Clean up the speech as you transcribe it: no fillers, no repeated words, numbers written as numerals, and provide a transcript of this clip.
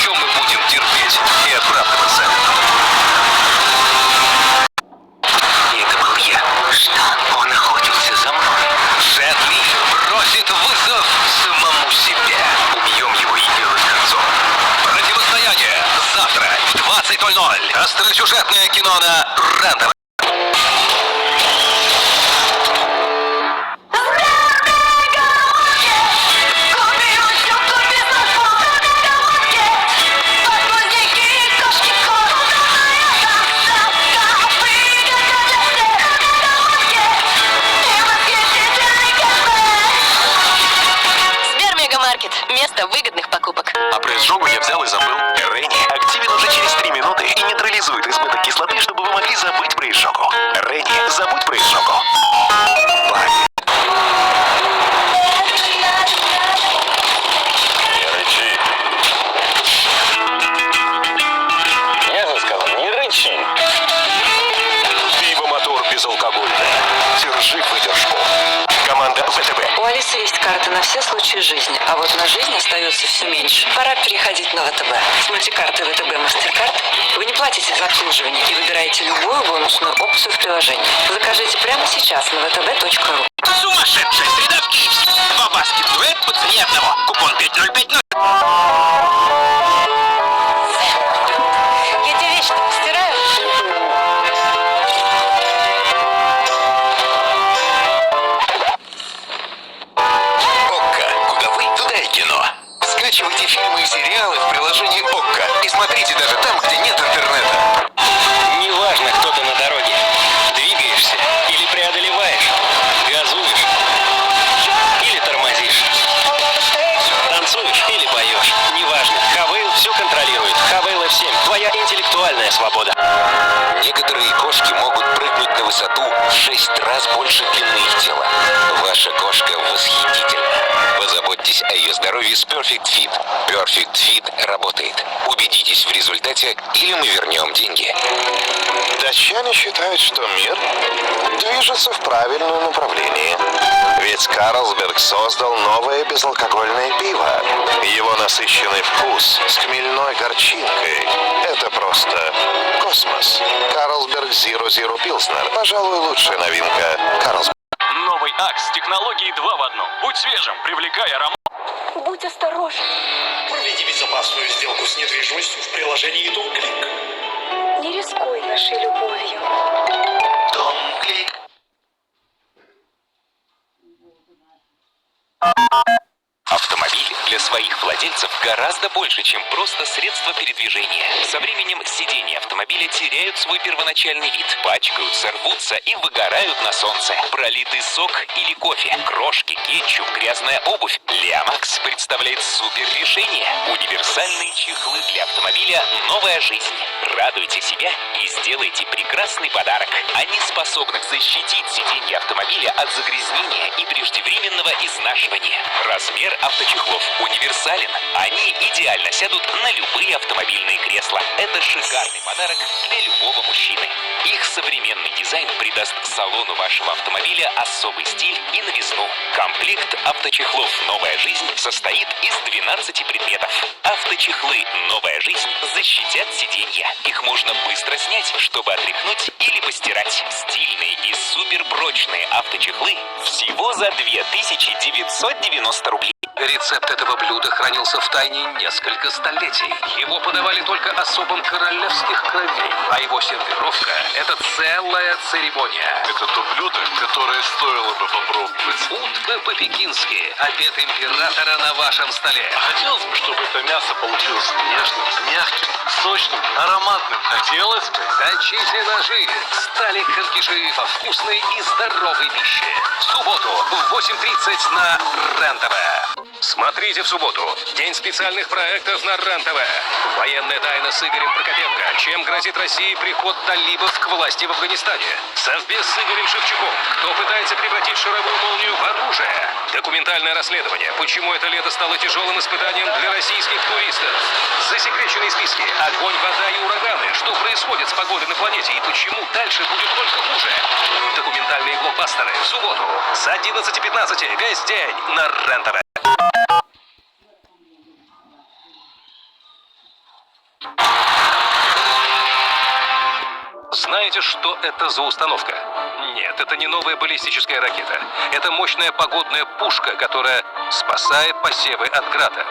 еще мы будем терпеть и оправдываться? Это был я. Что? Он охотился за мной. Джет Ли бросит вызов самому себе. Убьем его и дело с концом. Противостояние завтра в 20:00. Остросюжетное кино на РЕН-ТВ. Место выгодных покупок. А пресс-жогу я взял и забыл. Ренни активен уже через 3 минуты и нейтрализует избыток кислоты, чтобы вы могли забыть про изжогу. Ренни, забудь про изжогу. Не рычи. Я же сказал, не рычи. Пиво-мотор безалкогольное. Держи выдержку. Команда ВТБ. У Алисы есть карта на все случаи жизни, а вот на жизнь остается все меньше. Пора переходить на ВТБ. С мультикартой ВТБ Мастеркард вы не платите за обслуживание и выбираете любую бонусную опцию в приложении. Закажите прямо сейчас на vtb.ru. Сумасшедшая среда в Киевске. 2 баскет-дуэт по цене одного. Купон 5050. Я тебе вещи постираю. ОККО. Куда вы, туда и кино. Скачивайте фильмы и сериалы в приложении ОККО. И смотрите даже там, где нет интернета. Неважно, кто ты на дороге. Двигаешься или преодолеваешь. Газуешь или тормозишь. Танцуешь или поешь. Неважно. Хавейл все контролирует. Хавейл F7. Твоя интеллектуальная свобода. Некоторые кошки могут прыгнуть на высоту в 6 раз больше длины их тела. Ваша кошка восхитительна. Позаботьтесь о ее здоровье с Perfect Fit. Perfect Fit работает. Убедитесь в результате, или мы вернем деньги. Датчане считают, что мир движется в правильном направлении. Ведь Карлсберг создал новое безалкогольное пиво. Его насыщенный вкус с хмельной горчинкой – это просто космос. Карлсберг Zero Zero Pilsner. Пожалуй, лучшая новинка Карлсберг. Новый АКС с технологией 2 в 1. Будь свежим, привлекай аромат. Будь осторожен. Проведи безопасную сделку с недвижимостью в приложении DomClick. Не рискуй нашей любовью. DomClick. Автомобиль для своих владельцев гораздо больше, чем просто средство передвижения. Со временем сиденья автомобиля теряют свой первоначальный вид, пачкаются, рвутся и выгорают на солнце. Пролитый сок или кофе, крошки, кетчуп, грязная обувь. Лиамакс представляет супер решение. Универсальные чехлы для автомобиля «Новая жизнь». Радуйте себя и сделайте прекрасный подарок. Они способны защитить сиденье автомобиля от загрязнения и преждевременного изнашивания. Размер авточехлов универсален. Они идеально сядут на любые автомобильные кресла. Это шикарный подарок для любого мужчины. Их современный дизайн придаст салону вашего автомобиля особый стиль и новизну. Комплект авточехлов «Новая жизнь» состоит из 12 предметов. Авточехлы «Новая жизнь» защитят сиденья. Их можно быстро снять, чтобы отряхнуть или постирать. Стильные и суперпрочные авточехлы всего за 2990 рублей. Рецепт этого блюда хранился в тайне несколько столетий. Его подавали только особам королевских кровей, а его сервировка – это целая церемония. Это то блюдо, которое стоило бы попробовать. Утка по-пекински. Обед императора на вашем столе. Хотелось бы, чтобы это мясо получилось нежным, мягким, сочным, ароматным. Хотелось бы. Точите ножи. Стали конкиши по вкусной и здоровой пище. В субботу в 8:30 на РЕН-ТВ. Смотрите в субботу. День специальных проектов на РЕН-ТВ. Военная тайна с Игорем Прокопенко. Чем грозит России приход талибов к власти в Афганистане? Совбез с Игорем Шевчуком. Кто пытается превратить шаровую молнию в оружие? Документальное расследование. Почему это лето стало тяжелым испытанием для российских туристов? Засекреченные списки. Огонь, вода и ураганы. Что происходит с погодой на планете и почему дальше будет только хуже? Документальные блокбастеры в субботу с 11:15 весь день на РЕН-ТВ. Знаете, что это за установка? Нет, это не новая баллистическая ракета. Это мощная погодная пушка, которая спасает посевы от града.